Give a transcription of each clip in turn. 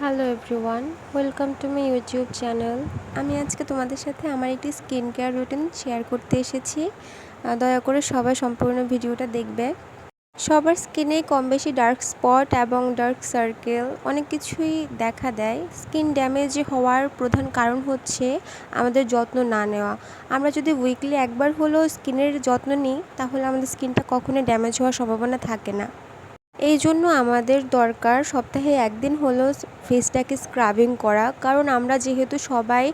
Hello everyone, welcome to my YouTube channel. আমি আজকে তোমাদের সাথে আমার একটি স্কিন কেয়ার রুটিন শেয়ার করতে এসেছি। দয়া করে সবাই সম্পূর্ণ ভিডিওটা দেখবে। সবার স্কিনে কম বেশি ডার্ক স্পট এবং ডার্ক সার্কেল অনেক কিছুই দেখা দেয়। স্কিন ড্যামেজ হওয়ার প্রধান কারণ হচ্ছে আমাদের যত্ন না নেওয়া। আমরা যদি উইকলি একবার হলেও স্কিনের যত্ন নিই, তাহলে আমাদের স্কিনটা কখনোই ড্যামেজ হওয়ার সম্ভাবনা থাকে না। এই জন্য আমাদের দরকার সপ্তাহে একদিন হলেও ফেসটাকে স্ক্রাবিং করা, কারণ আমরা যেহেতু সবাই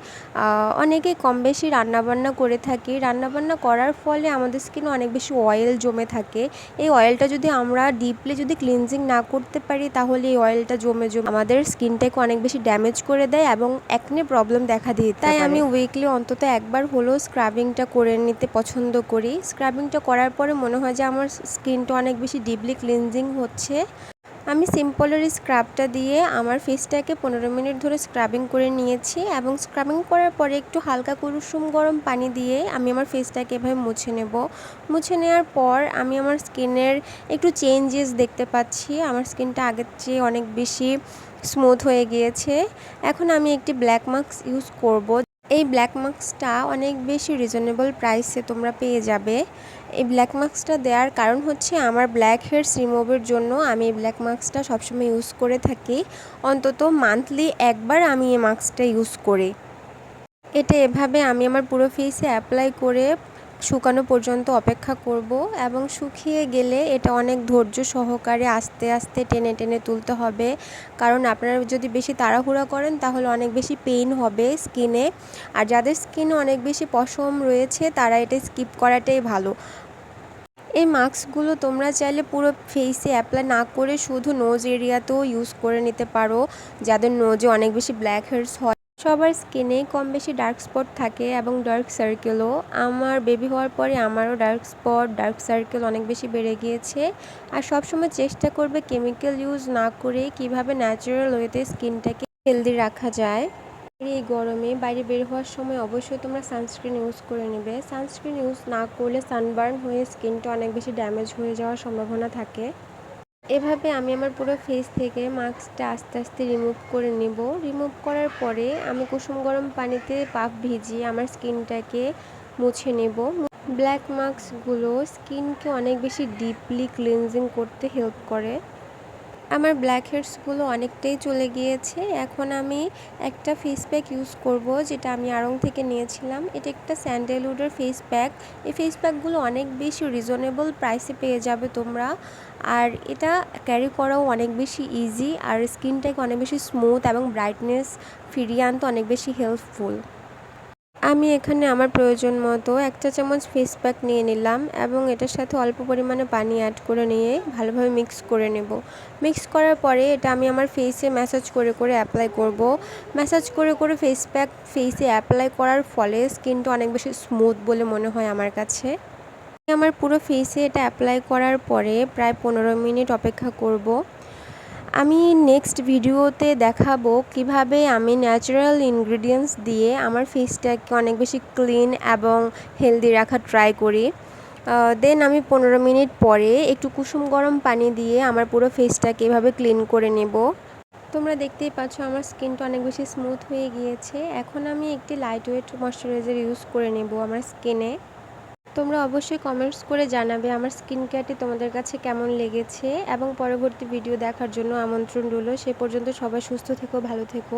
অনেকেই কম বেশি রান্নাবান্না করে থাকি। রান্নাবান্না করার ফলে আমাদের স্কিনে অনেক বেশি অয়েল জমে থাকে। এই অয়েলটা যদি আমরা ডিপলি ক্লিনজিং না করতে পারি, তাহলে এই অয়েলটা জমে আমাদের স্কিনটাকে অনেক বেশি ড্যামেজ করে দেয় এবং একনে প্রবলেম দেখা দিতে পারে। তাই আমি উইকলি অন্তত একবার হলেও স্ক্রাবিংটা করে নিতে পছন্দ করি। স্ক্রাবিংটা করার পরে মনে হয় যে আমার স্কিনটা অনেক বেশি ডিপলি ক্লিনজিং হচ্ছে। আমি সিম্পলের স্ক্রাবটা দিয়ে আমার ফেসটাকে 15 মিনিট ধরে স্ক্রাবিং করে নিয়েছি এবং স্ক্রাবিং করার পরে একটু হালকা কুসুম গরম পানি দিয়ে আমি আমার ফেসটাকে এভাবে মুছে নেব। মুছে নেওয়ার পর আমি আমার স্কিনের একটু চেঞ্জেস দেখতে পাচ্ছি। আমার স্কিনটা আগের চেয়ে অনেক বেশি স্মুথ হয়ে গিয়েছে। এখন আমি একটি ব্ল্যাক মাস্ক ইউজ করব। এই ব্ল্যাক মাস্কটা অনেক বেশি রিজনেবল প্রাইসে তোমরা পেয়ে যাবে। এই ব্ল্যাক মাস্কটা দেওয়ার কারণ হচ্ছে আমার ব্ল্যাক হেয়ারস রিমুভের জন্য আমি এই ব্ল্যাক মাস্কটা সবসময় ইউজ করে থাকি। অন্তত মান্থলি একবার আমি এই মাস্কটা ইউজ করি। এটা এভাবে আমি আমার পুরো ফেসে অ্যাপ্লাই করে শুকানো পর্যন্ত অপেক্ষা করব এবং শুকিয়ে গেলে এটা অনেক ধৈর্য সহকারে আস্তে আস্তে টেনে টেনে তুলতে হবে, কারণ আপনারা যদি বেশি তাড়াহুড়া করেন তাহলে অনেক বেশি পেইন হবে স্কিনে। আর যাদের স্কিনে অনেক বেশি পশম রয়েছে তারা এটা স্কিপ করাটাই ভালো। এই মাস্কগুলো তোমরা চাইলে পুরো ফেসে অ্যাপ্লাই না করে শুধু নোজ এরিয়াতেও ইউজ করে নিতে পারো, যাদের নোজে অনেক বেশি ব্ল্যাক হেডস হয়। সবার স্কিনে কম বেশি ডার্ক স্পট থাকে এবং ডার্ক সার্কেলও। আমার বেবি হওয়ার পরে আমারও ডার্ক স্পট ডার্ক সার্কেল অনেক বেশি বেড়ে গিয়েছে। আর সবসময় চেষ্টা করবে কেমিক্যাল ইউজ না করে কিভাবে ন্যাচারাল ওয়েতে স্কিনটাকে হেলদি রাখা যায়। এই গরমে বাইরে বের হওয়ার সময় অবশ্যই তোমরা সানস্ক্রিন ইউজ করে নেবে। সানস্ক্রিন ইউজ না করলে সানবার্ন হয়ে স্কিনটা অনেক বেশি ড্যামেজ হয়ে যাওয়ার সম্ভাবনা থাকে। এভাবে আমি আমার পুরো ফেস থেকে মাস্কটা আস্তে আস্তে রিমুভ করে নেব। রিমুভ করার পরে আমি কুসুম গরম পানিতে পাফ ভিজিয়ে আমার স্কিনটাকে মুছে নেব। ব্ল্যাক মাস্কগুলো স্কিনকে অনেক বেশি ডিপলি ক্লিনজিং করতে হেল্প করে। আমার ব্ল্যাক হেডসগুলো অনেকটাই চলে গিয়েছে। এখন আমি একটা ফেস প্যাক ইউজ করব, যেটা আমি আড়ং থেকে নিয়েছিলাম। এটা একটা স্যান্ডেলউডের ফেস প্যাক। এই ফেস প্যাকগুলো অনেক বেশি রিজনেবল প্রাইসে পেয়ে যাবে তোমরা। আর এটা ক্যারি করাও অনেক বেশি ইজি, আর স্কিনটাকে অনেক বেশি স্মুথ এবং ব্রাইটনেস ফিরিয়ে আনতে অনেক বেশি হেল্পফুল। আমি এখানে আমার প্রয়োজন মতো 1 চা চামচ ফেস প্যাক নিয়ে নিলাম এবং এটার সাথে অল্প পরিমাণে পানি অ্যাড করে নিয়ে ভালোভাবে মিক্স করে নেব। মিক্স করার পরে এটা আমি আমার ফেসে ম্যাসাজ করে করে অ্যাপ্লাই করব। ম্যাসাজ করে করে ফেস প্যাক ফেসে অ্যাপ্লাই করার ফলে স্কিনটা অনেক বেশি স্মুথ বলে মনে হয় আমার কাছে। আমার পুরো ফেসে এটা অ্যাপ্লাই করার পরে প্রায় 15 মিনিট অপেক্ষা করব। আমি নেক্সট ভিডিওতে দেখাবো কিভাবে আমি ন্যাচারাল ইনগ্রিডিয়েন্টস দিয়ে আমার ফেসটাকে অনেক বেশি ক্লিন এবং হেলদি রাখা ট্রাই করি। দেন আমি 15 মিনিট পরে একটু কুসুম গরম পানি দিয়ে আমার পুরো ফেসটাকে এভাবে ক্লিন করে নেব। তোমরা দেখতেই পাচ্ছ আমার স্কিনটা অনেক বেশি স্মুথ হয়ে গিয়েছে। এখন আমি একটি লাইট ওয়েট ময়শ্চারাইজার ইউজ করে নেব আমার স্কিনে। তোমরা অবশ্যই কমেন্টস করে জানাবে আমার স্কিন কেয়ারটি তোমাদের কাছে কেমন লেগেছে এবং পরবর্তী ভিডিও দেখার জন্য আমন্ত্রণ রইল। সে পর্যন্ত সবাই সুস্থ থেকো, ভালো থেকো।